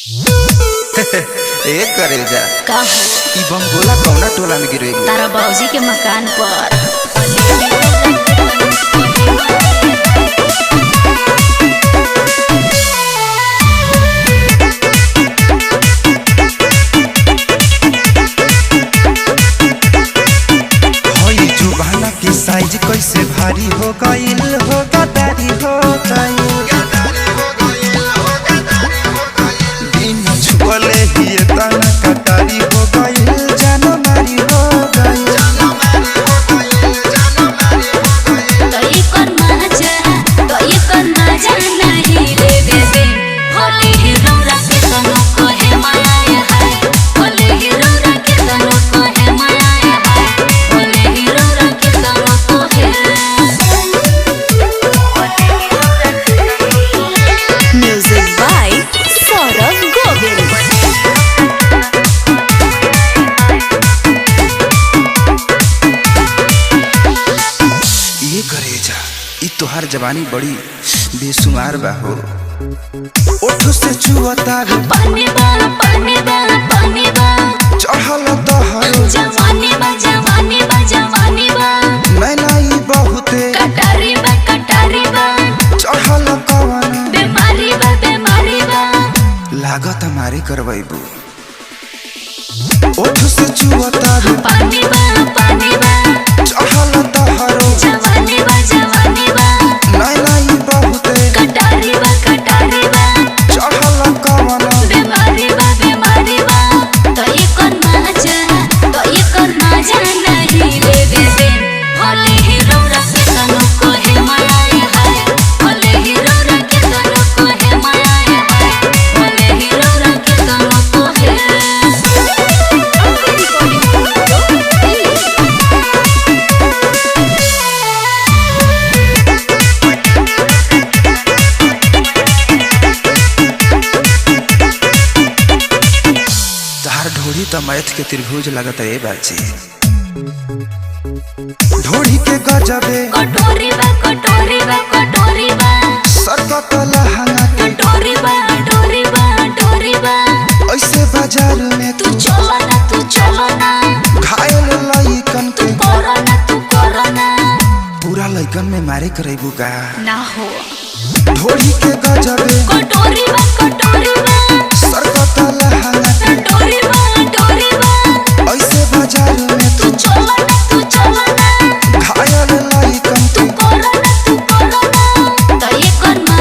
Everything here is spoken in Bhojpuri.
एक करे जा का हो ई बम गोला कौना टोला में गिरे तारा बाबूजी के मकान पर। होई जुबाना की साइज कैसे भारी हो गइल हो गदारी हो गइल दिन छुअले ही तना कटारी हो गइल जान मारी हो गइल तो ये करना नहीं ले देबे भले हीरो रखे तनो कहे माया है, भले हीरो रखे तनो कहे माया है, भले हीरो रखे तनो कहे। Music by Saurabh Govil. ये करे जा ई तोहार जवानी बड़ी बेसुमार बा हो ओठ से छुअता रे पानी बा पानी बा पानी बा चढ़ल तोहरो जवानी बा जवानी बा जवानी बा मैना ई बहुते कटारी बा चढ़ल कवन बीमारी बा लागत हमारे करवैबू ओठ से छुअता रे पानी बा चढ़ल तोहरो जवानी बा मैना ई बहुते कटारी बा चढ़ल कवन बीमारी बा तो ये करना नहीं ले देबे भले हीरो रखे तनो कहे माया है, भले हीरो रखे तनो कहे माया है, भले हीरो रखे तनो कहे। तहार ढोड़ी त मैथ के त्रिभुज लगत है बाची ढोड़ी के गजबे कटोरी बा सरकत लहंगा के कटोरी बा ऐसे बाजार में तू चलो ना घायल लइकन तू के करो ना पूरा लइकन में मारे करेबू का ना हो। ढोड़ी के गजबे कटोरी बा सरकत लहंगा के कटोरी बा ऐसे बाजार में तू चलो ना घायल लइकन तू के करो ना तो ये करना